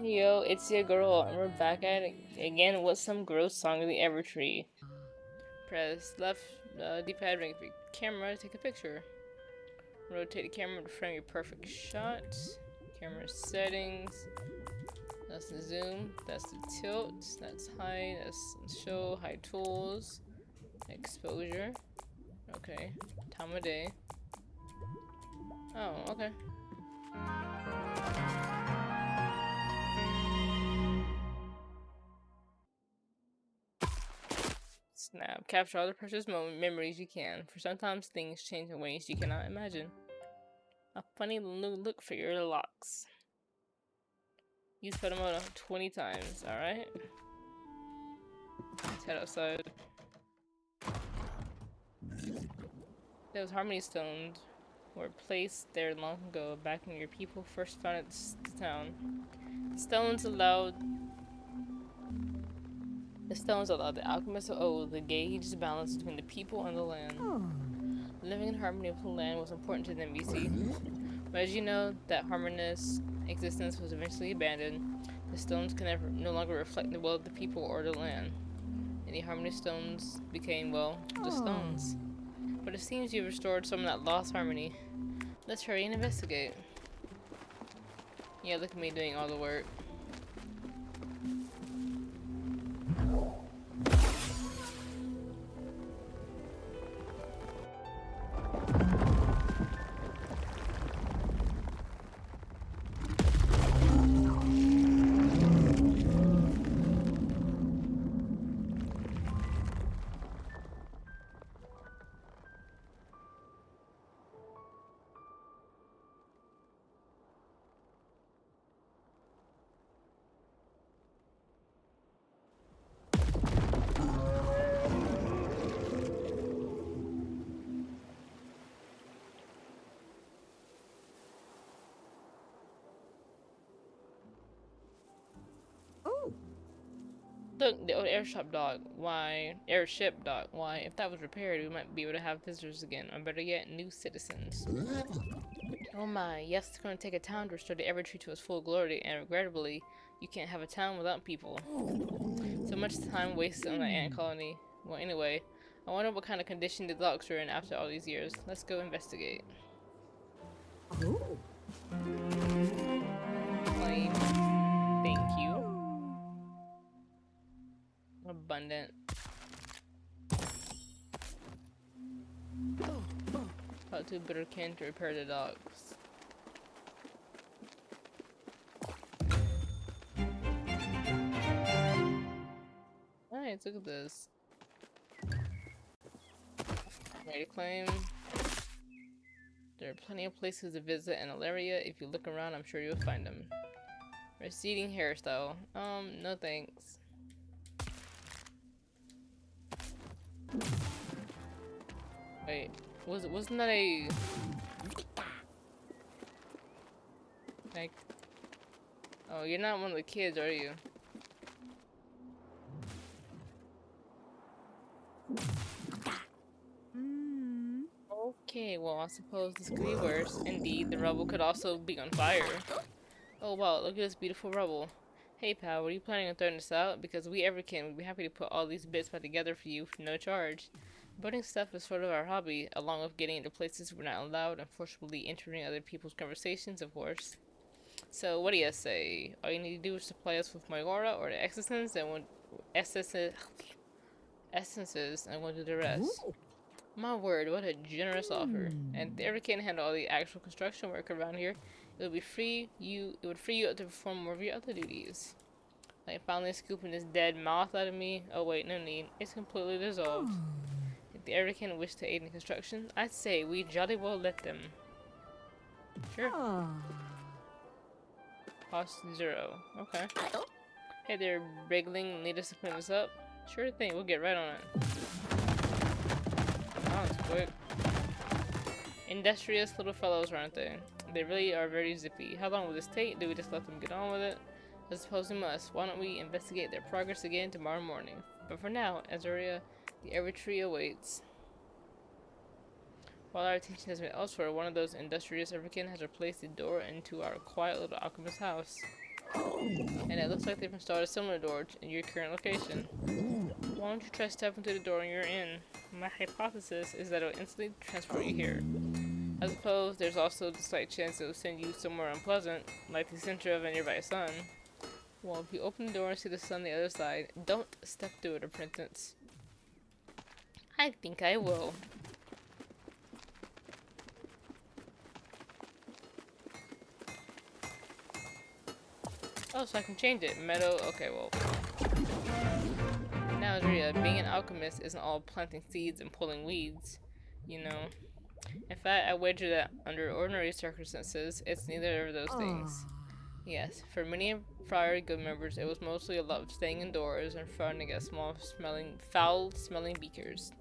Yo, it's your girl, and we're back at it again with some gross song of the Evertree. Press left D-pad ring the camera to take a picture. Rotate the camera to frame your perfect shot. Camera settings. That's the zoom. That's the tilt. That's high. That's show. High tools. Exposure. Okay. Time of day. Oh, okay. Snap. Capture all the precious memories you can, for sometimes things change in ways you cannot imagine. A funny new look for your locks. Use photo mode 20 times, alright? Let's head outside. Those harmony stones were placed there long ago, back when your people first founded the town. The stones allowed the alchemists of old to gauge the balance between the people and the land. Living in harmony with the land was important to them, you see. But as you know, that harmonious existence was eventually abandoned. The stones can no longer reflect the will of the people or the land. And the harmony stones became, well, just stones. But it seems you've restored some of that lost harmony. Let's hurry and investigate. Yeah, look at me doing all the work. Look, the old airship dock. Why, if that was repaired, we might be able to have visitors again, or better yet, new citizens. Oh my, yes, it's going to take a town to restore the Evertree to its full glory, and regrettably, you can't have a town without people. So much time wasted on that ant colony. Well, anyway, I wonder what kind of condition the docks are in after all these years. Let's go investigate. Claim. Thank you. Abundant. About too bitter can to repair the docks. Nice, look at this. Ready to claim. There are plenty of places to visit in Alaria. If you look around, I'm sure you'll find them. Receding hairstyle. No thanks. Wait, wasn't that a like? Oh, you're not one of the kids, are you? Okay, well, I suppose this could be worse. Indeed, the rubble could also be on fire. Oh wow, look at this beautiful rubble. Hey pal, were you planning on throwing this out? Because we ever can, we'd be happy to put all these bits back together for you for no charge. Building stuff is sort of our hobby, along with getting into places we're not allowed and forcibly entering other people's conversations, of course. So, what do you say? All you need to do is supply us with my aura or the essences, and we'll do the rest. My word, what a generous offer. And if they ever can handle all the actual construction work around here, it would free you up to perform more of your other duties. Like finally scooping this dead moth out of me. Oh wait, no need. It's completely dissolved. If the ever can wish to aid in construction, I'd say we jolly well let them. Sure. Cost 0. Okay. Hey there, Wriggling. Need us to clean this up? Sure thing, we'll get right on it. That was quick. Industrious little fellows, aren't they? They really are very zippy. How long will this take? Do we just let them get on with it? I suppose we must. Why don't we investigate their progress again tomorrow morning? But for now, Azuria, the Evertree awaits. While our attention has been elsewhere, one of those industrious Everkin has replaced the door into our quiet little alchemist house. And it looks like they've installed a similar door in your current location. Why don't you try stepping through the door and you're in? My hypothesis is that it'll instantly transport you here. I suppose there's also the slight chance it'll send you somewhere unpleasant, like the center of a nearby sun. Well, if you open the door and see the sun on the other side, don't step through it, apprentice. I think I will. Oh, so I can change it. Meadow. Okay, well. Now, Adria, being an alchemist isn't all planting seeds and pulling weeds, you know. In fact, I wager that under ordinary circumstances, it's neither of those things. Yes, for many Friar Guild members, it was mostly a lot of staying indoors and fronting at foul-smelling beakers.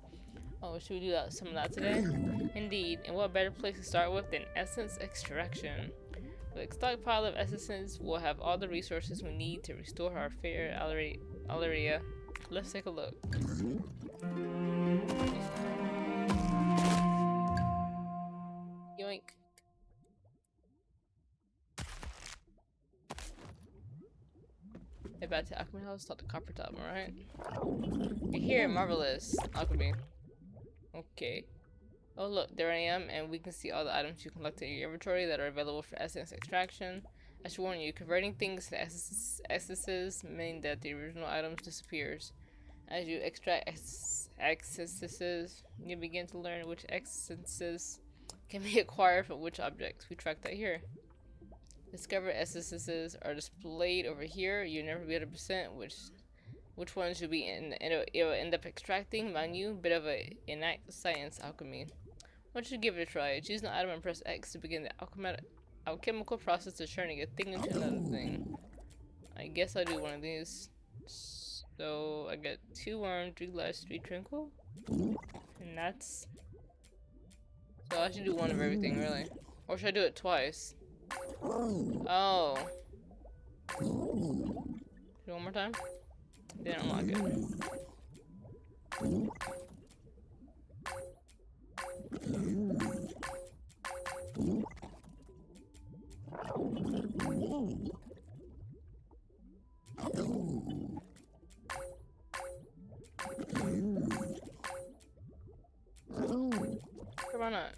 Oh, should we do some of that today? Indeed, and what better place to start with than essence extraction? With a stockpile of essences, we'll have all the resources we need to restore our fair Alleria. Let's take a look. Yoink. Head back to Alchemy House, talk to Copper Top, alright? You're here, marvelous. Alchemy. Okay. Oh look, there I am, and we can see all the items you collected in your inventory that are available for essence extraction. I should warn you, converting things to essences mean that the original items disappears. As you extract essences, you begin to learn which essences can be acquired from which objects. We track that here. Discovered essences are displayed over here. You'll never be 100% which ones you'll be in. It'll end up extracting. Mind you, bit of a innate science alchemy. Why don't you give it a try? Choose an item and press X to begin the alchemical process of turning a thing into another thing. I guess I'll do one of these. So I got 2 warm, 3 glass, 3 tranquil. And that's... So I should do one of everything, really. Or should I do it twice? Oh. Do it one more time? Didn't unlock it. Come on up.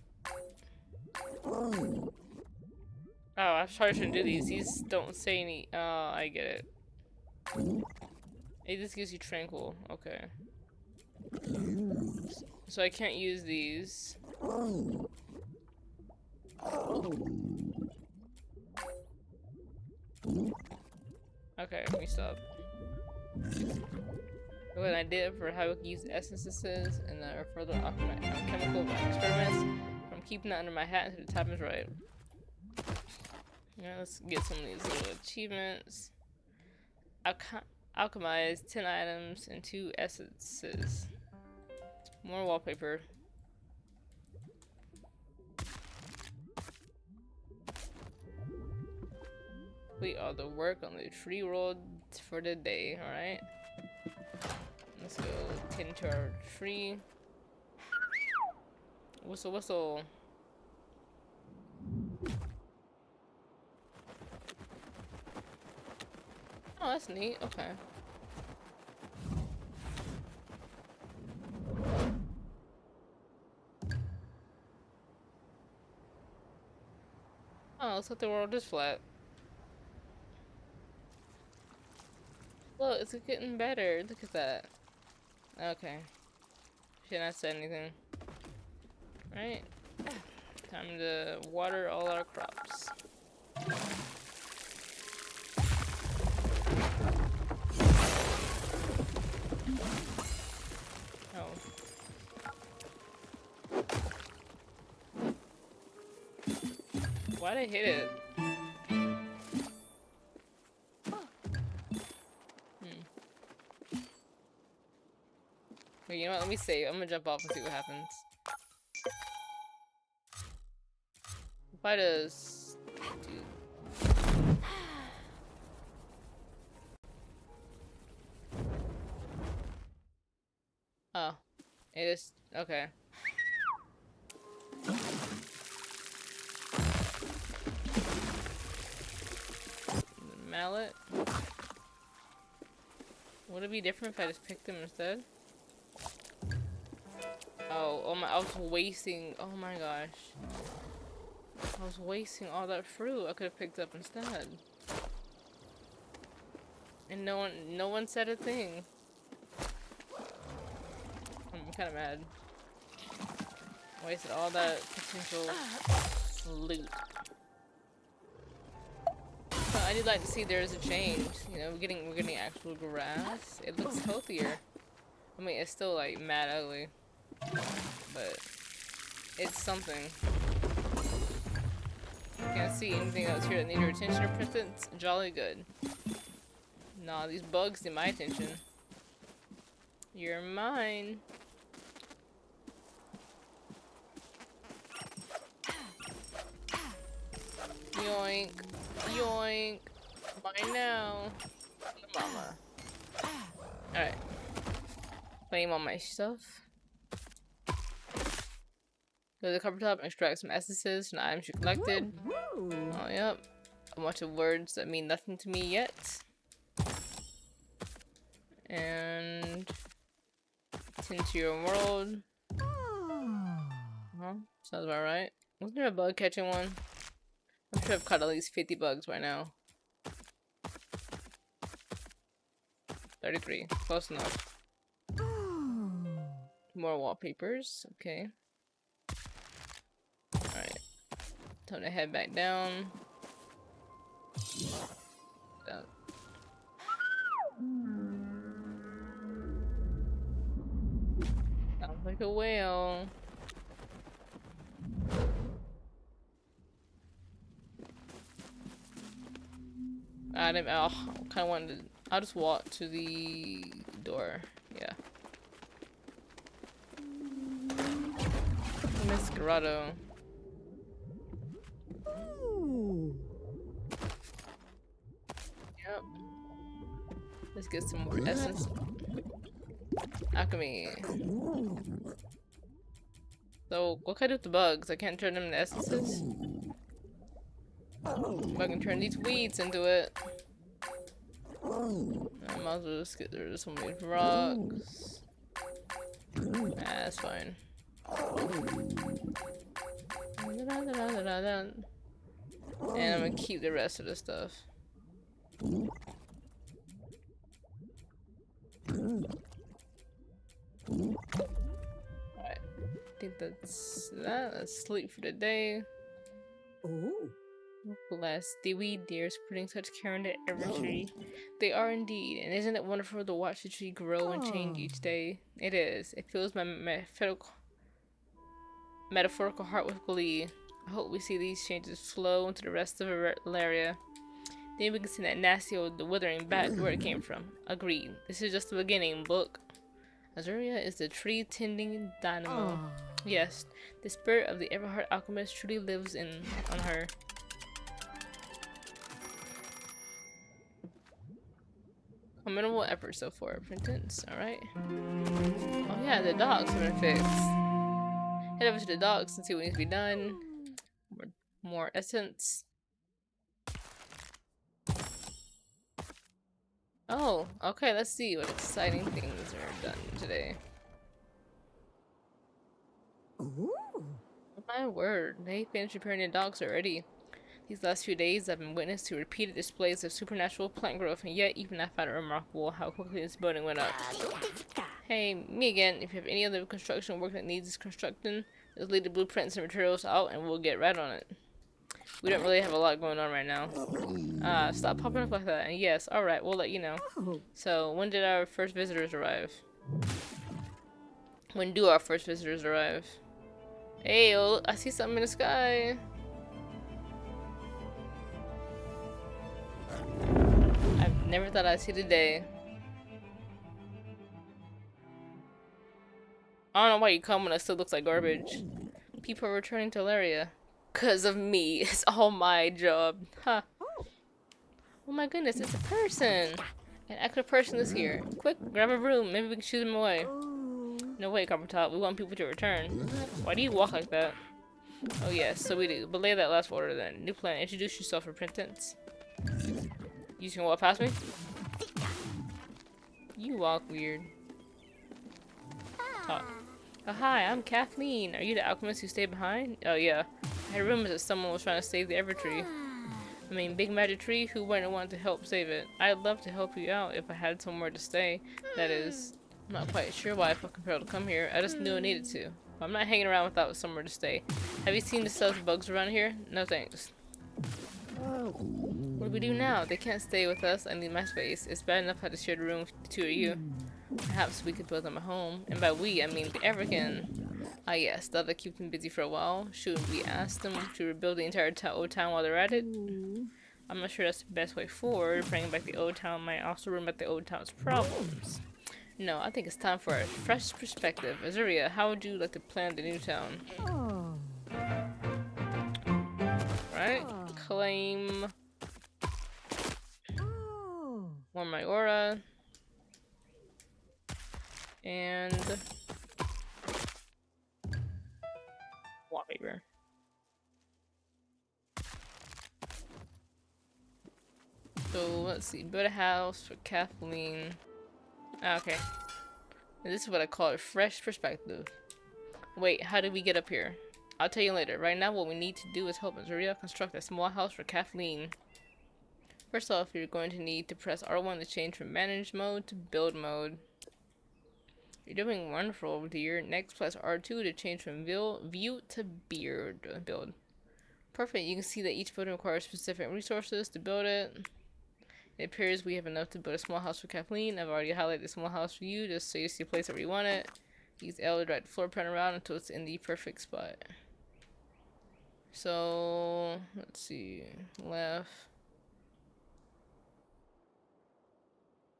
Oh, I probably shouldn't do these. These don't say any. Oh, I get it. Hey, this gives you tranquil. Okay. So I can't use these. Okay, let me stop. What I did for how we can use essences and further alchemical experiments. I'm keeping that under my hat until the time is right. Yeah, let's get some of these little achievements. Alchemize 10 items and 2 essences. More wallpaper. Complete all the work on the tree road for the day, alright? Let's go tend to our tree. Whistle, whistle. Oh, that's neat. Okay. Oh, looks like the world is flat. Look, it's getting better. Look at that. Okay. Should not say anything. Right? Time to water all our crops. Oh. Why'd I hit it? Wait, you know what? Let me save. I'm gonna jump off and see what happens. If I just do... Oh. It is... Okay. mallet. Would it be different if I just picked them instead? Oh my, I was wasting, oh my gosh. I was wasting all that fruit I could have picked up instead. And no one said a thing. I'm kind of mad. Wasted all that potential loot. But I do like to see there's a change. You know, we're getting actual grass. It looks healthier. I mean, it's still like mad ugly, but it's something. Can't see anything else here that needs your attention or presence. Jolly good. Nah, these bugs need my attention. You're mine. Yoink. Yoink. Mine now. Mama. Alright. Claim all my stuff. Go to the cupboard top and extract some essences from the items you collected. Oh, yep. A bunch of words that mean nothing to me yet. And tend to your world. Sounds about right. Wasn't there a bug catching one? I'm sure I've caught at least 50 bugs by now. 33. Close enough. More wallpapers. Okay. Alright. Time to head back down. Sounds like a whale. I kind of wanted to. I'll just walk to the door. Yeah. Miss Grotto. Yep. Let's get some more essence. Alchemy. So, what can I do with the bugs? I can't turn them into essences? If I can turn these weeds into it. I might as well just get rid of some of these rocks. Nah, that's fine. And I'm gonna keep the rest of the stuff. Alright. I think that's that. Let's sleep for the day. Bless the weed dears putting such care into Evertree. They are indeed, and isn't it wonderful to watch the tree grow and change each day? It is. It fills my metaphorical heart with glee. I hope we see these changes flow into the rest of Valeria. Then we can send that nasty old withering back where it came from. Agreed. This is just the beginning, book. Azuria is the tree tending dynamo. Yes, the spirit of the Everheart alchemist truly lives on her. A minimal effort so far, Printance. Alright. Oh yeah, the dogs have been fixed. Head over to the dogs and see what needs to be done. More essence. Oh, okay, let's see what exciting things are done today. Oh my word, they finished repairing the dogs already. These last few days I've been witness to repeated displays of supernatural plant growth, and yet even I found it remarkable how quickly this building went up. Hey, me again. If you have any other construction work that needs constructing, just leave the blueprints and materials out and we'll get right on it. We don't really have a lot going on right now. Stop popping up like that. And yes, alright, we'll let you know. So, when did our first visitors arrive? When do our first visitors arrive? Hey, oh, I see something in the sky. I've never thought I'd see the day. I don't know why you come when it still looks like garbage. People are returning to Laria. 'Cause of me. It's all my job. Huh. Oh my goodness, it's a person. An extra person is here. Quick, grab a broom. Maybe we can shoo them away. No way, Coppertop. We want people to return. Why do you walk like that? Oh yes, so we do. But lay that last order then. New plan. Introduce yourself, Repentance. You just gonna walk past me? You walk weird. Oh. Oh, hi, I'm Kathleen. Are you the alchemist who stayed behind? Oh, yeah. I had rumors that someone was trying to save the Evertree. I mean, big magic tree, who wouldn't want to help save it? I'd love to help you out if I had somewhere to stay. That is, I'm not quite sure why I felt compelled to come here. I just knew I needed to. I'm not hanging around without somewhere to stay. Have you seen the stuffed bugs around here? No thanks. What do we do now? They can't stay with us. I need my space. It's bad enough I had to share the room with the two of you. Perhaps we could build them a home. And by we, I mean the African. Ah yes, that'll keep them busy for a while. Should we ask them to rebuild the entire old town while they're at it? I'm not sure that's the best way forward. Bringing back the old town might also bring back the old town's problems. No, I think it's time for a fresh perspective. Azuria, how would you like to plan the new town? Right? Claim more my aura. And wallpaper. So let's see. Build a house for Kathleen. Ah, okay. And this is what I call a fresh perspective. Wait, how did we get up here? I'll tell you later. Right now, what we need to do is help Azuria construct a small house for Kathleen. First off, you're going to need to press R1 to change from manage mode to build mode. You're doing wonderful, dear. Next, press R2 to change from view to build. Perfect. You can see that each building requires specific resources to build it. It appears we have enough to build a small house for Kathleen. I've already highlighted the small house for you just so you see a place where you want it. Use L to drag the floor plan around until it's in the perfect spot. So, let's see. Left.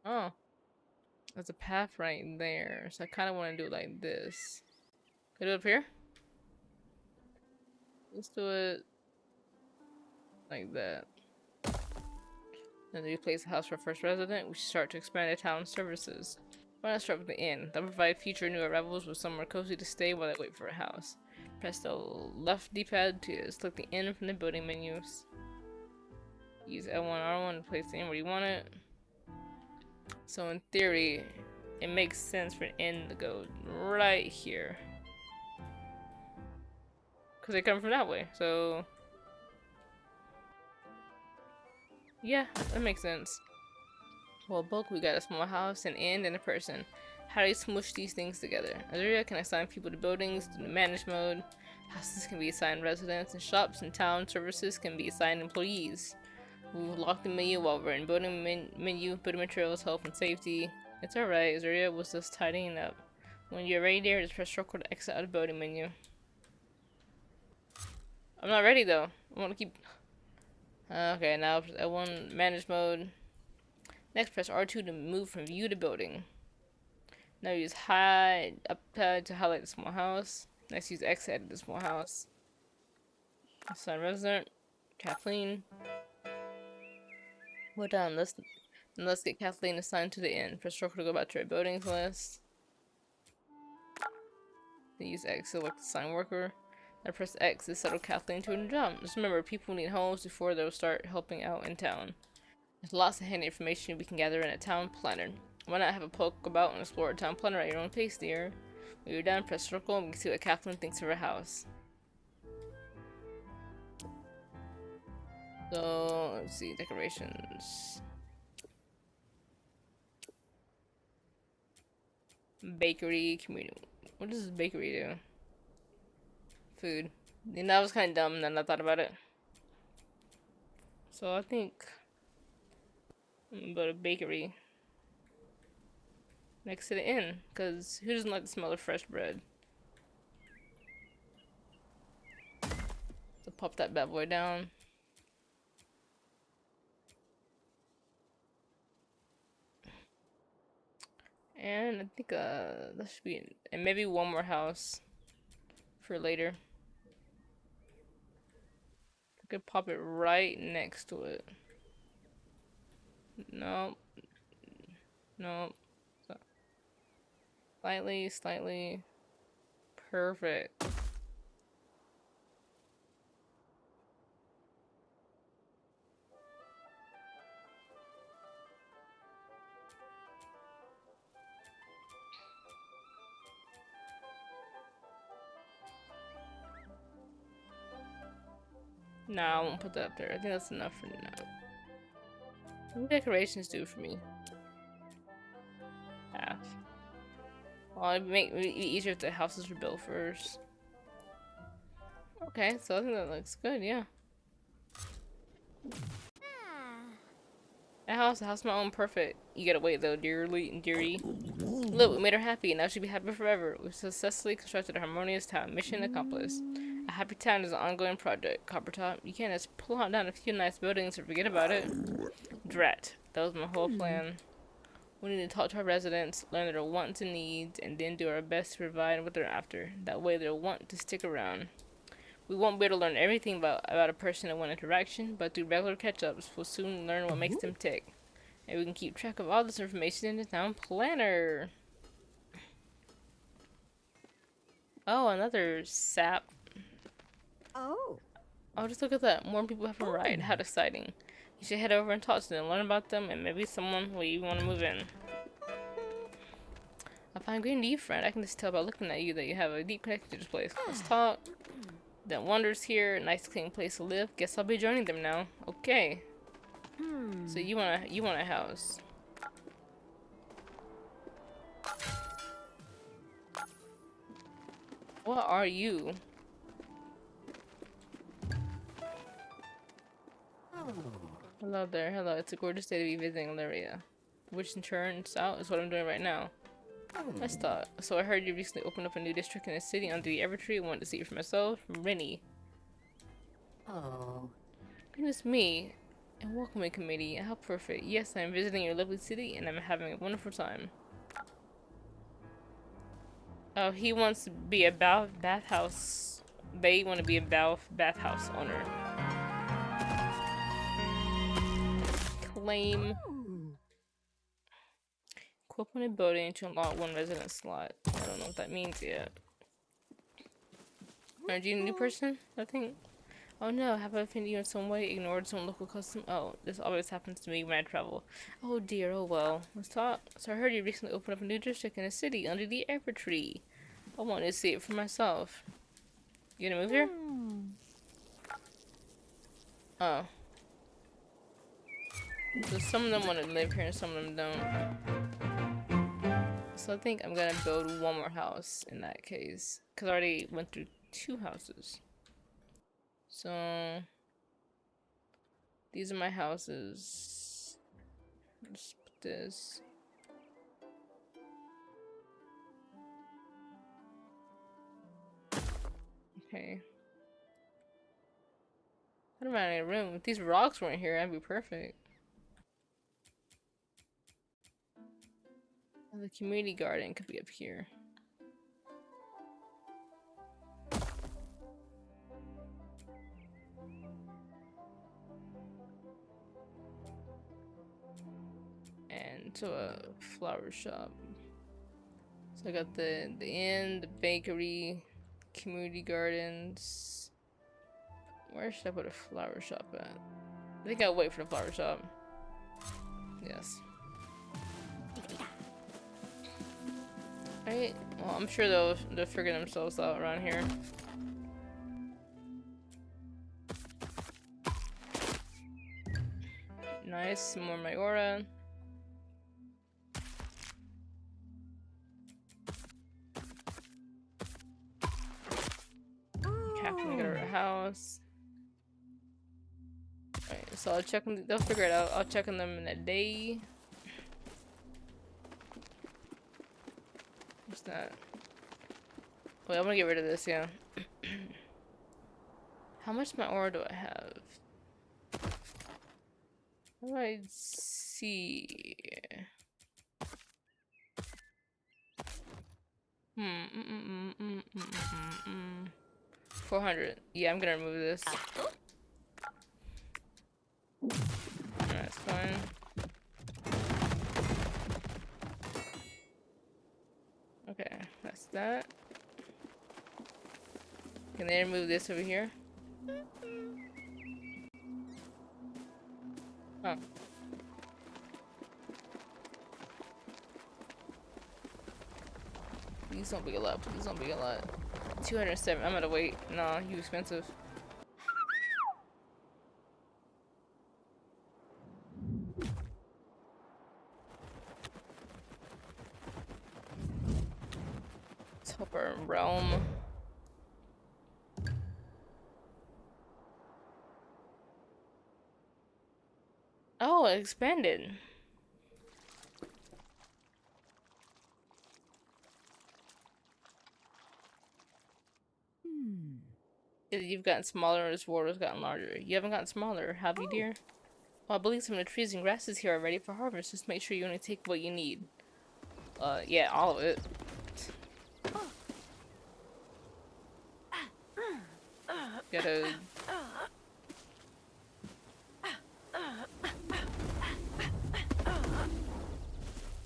Oh, there's a path right there. So I kind of want to do it like this. Can I do it up here? Let's do it like that. Then we place the house for our first resident. We should start to expand the town's services. Why not start with the inn? That will provide future new arrivals with somewhere cozy to stay while they wait for a house. Press the left D-pad to select the inn from the building menus. Use L1 R1 to place the inn where you want it. So in theory, it makes sense for an inn to go right here. Because they come from that way, so... yeah, that makes sense. Well, bulk, we got a small house, an inn, and a person. How do you smush these things together? Azuria can assign people to buildings through the manage mode. Houses can be assigned residents, and shops and town services can be assigned employees. We'll lock the menu while we're in building menu, building materials, health, and safety. It's alright, Azuria was just tidying up. When you're ready there, just press circle to exit out of the building menu. I'm not ready though. I want to keep... okay, now press L1 manage mode. Next, press R2 to move from view to building. Now use hide up to highlight the small house. Next, use X to edit the small house. Assign resident, Kathleen. Well done. Let's get Kathleen assigned to the inn. Press circle to go back to our buildings list. Then use X to select assign worker. Now press X to settle Kathleen to a new job. Just remember, people need homes before they'll start helping out in town. There's lots of handy information we can gather in a town planner. Why not have a poke about and explore a town planner at your own pace, dear? When you're done, press circle and we can see what Kathleen thinks of her house. So, let's see, decorations. Bakery, community. What does this bakery do? Food. And that was kind of dumb, then I thought about it. So I think I'm gonna build a bakery next to the inn, because who doesn't like the smell of fresh bread? So pop that bad boy down. And I think that should be it. And maybe one more house for later. I could pop it right next to it. No, no. Slightly. Perfect. Nah, I won't put that up there. I think that's enough for now. What do decorations do for me? Half. Well, it'd make it easier if the houses were built first. Okay, so I think that looks good, yeah. The house my own perfect. You gotta wait though, dearie. Look, we made her happy, now she'll be happy forever. We've successfully constructed a harmonious town. Mission accomplished. A happy town is an ongoing project. Coppertop, you can't just plot down a few nice buildings and forget about it. Drat. That was my whole plan. We need to talk to our residents, learn their wants and needs, and then do our best to provide what they're after. That way they'll want to stick around. We won't be able to learn everything about a person in one interaction, but through regular catch-ups, we'll soon learn what makes them tick. And we can keep track of all this information in the town planner. Oh, another sap. Oh. Oh, just look at that. More people have a ride. How exciting. You should head over and talk to them, learn about them, and maybe someone will you want to move in. I find green to you, friend. I can just tell by looking at you that you have a deep connection to this place. Let's talk. Then wonders here. Nice clean place to live. Guess I'll be joining them now. Okay. So you want a house. What are you? Hello there, hello. It's a gorgeous day to be visiting Lyria. Which in turns out is what I'm doing right now. Let's talk. So I heard you recently opened up a new district in the city under the Evertree. I wanted to see it for myself. Rennie. Oh. Goodness me. And welcoming committee. How perfect. Yes, I'm visiting your lovely city and I'm having a wonderful time. Oh, he wants to be a bathhouse. They want to be a bathhouse owner. Claim. Equip on a building to unlock one resident slot. I don't know what that means yet. Are you a new person? I think. Oh no, have I offended you in some way? Ignored some local custom? Oh, this always happens to me when I travel. Oh dear, oh well. Let's talk. So I heard you recently opened up a new district in a city under the Evertree. I wanted to see it for myself. You gonna move here? Oh. So some of them want to live here and some of them don't. So I think I'm gonna build one more house in that case. Because I already went through 2 houses. So these are my houses. Let's put this. Okay. I don't have any room. If these rocks weren't here, that'd be perfect. And the community garden could be up here. And to a flower shop. So I got the inn, the bakery, community gardens. Where should I put a flower shop at? I think I'll wait for the flower shop. Yes. Alright, well I'm sure they'll figure themselves out around here. Nice, more Mayora. Captain get her a house. Alright, so I'll check them, they'll figure it out. I'll check on them in a day. What's that? Wait, I'm gonna get rid of this, yeah. How much Mayora do I have? What do I see? 400. Yeah, I'm gonna remove this. That's fine. Okay, that's that. Can they remove this over here? Oh. Please don't be a lot. Please don't be a lot. 207. I'm gonna wait. Nah, you expensive. Upper realm. Oh, it expanded. You've gotten smaller and this world has gotten larger. You haven't gotten smaller, have you, dear? Well, I believe some of the trees and grasses here are ready for harvest. Just make sure you only take what you need. Yeah, all of it. Gotta...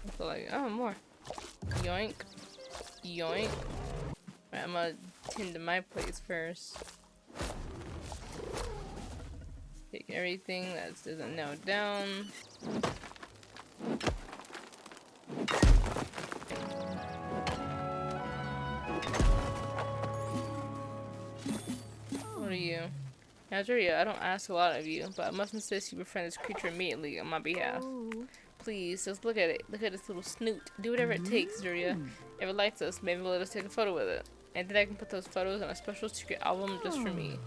I feel like, oh, more. Yoink. Yoink. Right, I'm gonna tend to my place first. Take everything that doesn't nail down. What are you? Algeria, I don't ask a lot of you, but I must insist you befriend this creature immediately on my behalf. Please, just look at it. Look at this little snoot. Do whatever it takes, Juria. If it likes us, maybe we'll let us take a photo with it. And then I can put those photos on a special secret album just for me.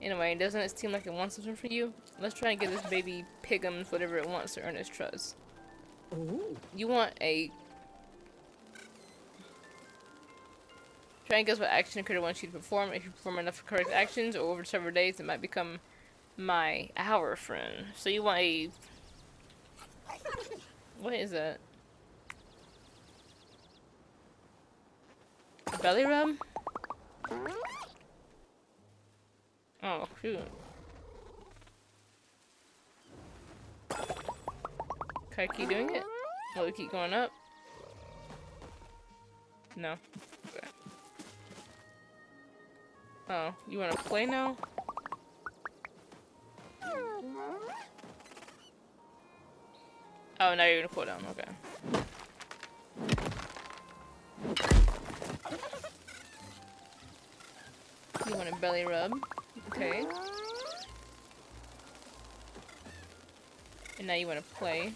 Anyway, doesn't it seem like it wants something from you? Let's try and get this baby pigums whatever it wants to earn its trust. You want a... Try and guess what action a critter wants you to perform. If you perform enough correct actions or over several days, it might become our friend. So you want a... What is that? A belly rub? Oh, shoot. Can I keep doing it? Will it keep going up? No. Okay. Oh, you wanna play now? Oh, now you're gonna cool down. Okay. You want a belly rub? Okay. And now you want to play.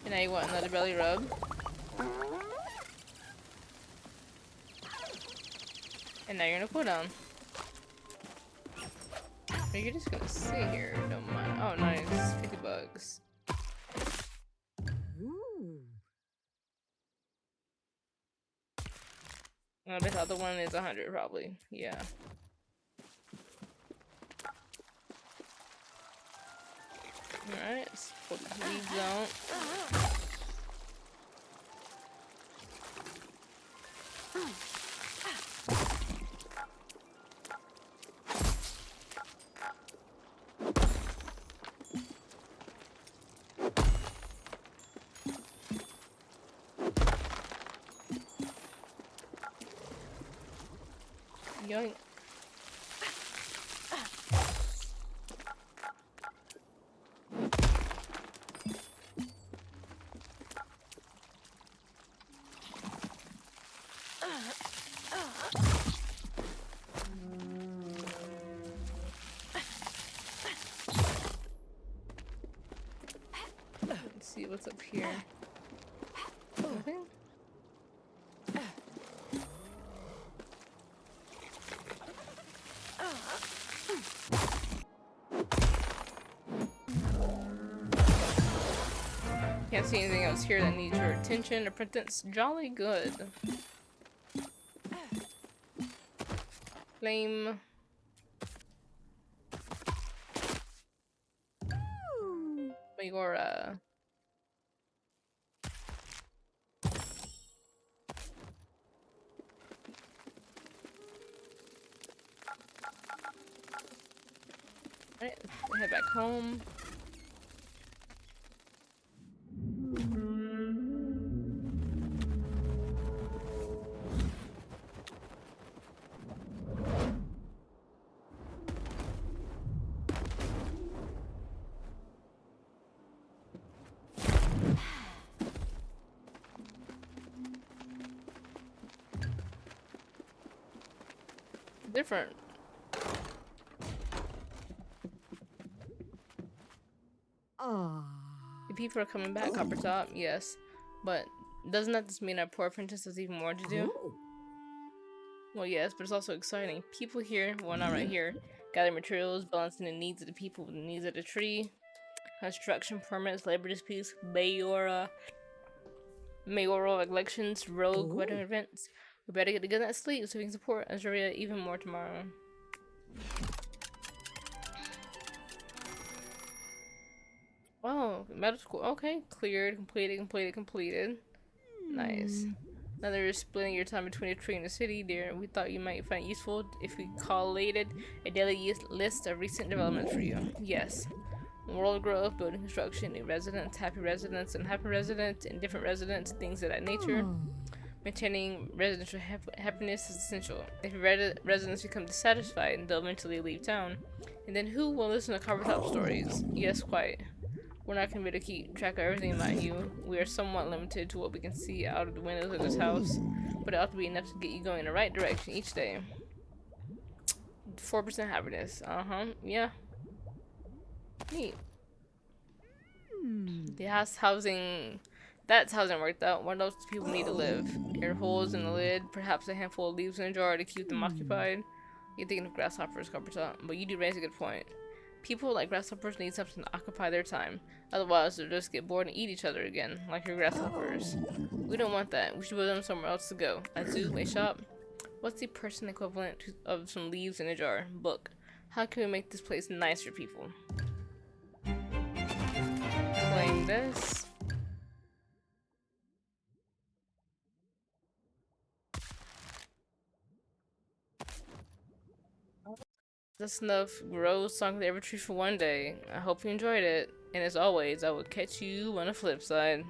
And now you want another belly rub. And now you're gonna cool down. Or you're just gonna sit here, don't mind. Oh, nice. 50 bucks. I bet the other one is 100 probably. Yeah. Alright, let's put the leaves out. Yoink. Let's see what's up here. Nothing? Can't see anything else here that needs your attention. Apprentice, jolly good. Flame. Your Alright, head back home. Different. The people are coming back, Coppertop, yes. But doesn't that just mean our poor princess has even more to do? Oh. Well, yes, but it's also exciting. People here, well, not right here, gather materials, balancing the needs of the people with the needs of the tree. Construction permits, labor disputes, mayoral elections, rogue Oh. wedding events. We better get together and sleep so we can support Azuria even more tomorrow. Oh, medical school. Okay, cleared, completed. Nice. Now that you're splitting your time between a tree and the city, dear, we thought you might find it useful if we collated a daily list of recent developments for you. Yes. World growth, building construction, new residents, unhappy residents, indifferent residents, things of that nature. Maintaining residential happiness is essential. If residents become dissatisfied, they'll eventually leave town. And then who will listen to Covertop stories? Yes, quite. We're not going to be able to keep track of everything about you. We are somewhat limited to what we can see out of the windows of this house, but it ought to be enough to get you going in the right direction each day. 4% happiness. Yeah. Neat. The housing. That's housing worked out. What else do people need to live? Air holes in the lid, perhaps a handful of leaves in a jar to keep them occupied. You're thinking of grasshoppers, Coppertop, but you do raise a good point. People like grasshoppers need something to occupy their time. Otherwise, they'll just get bored and eat each other again, like your grasshoppers. We don't want that. We should put them somewhere else to go. A zoo, a shop. What's the person equivalent of some leaves in a jar? Book. How can we make this place nice for people? Claim this. That's enough gross song to Evertree for one day. I hope you enjoyed it. And as always, I will catch you on the flip side.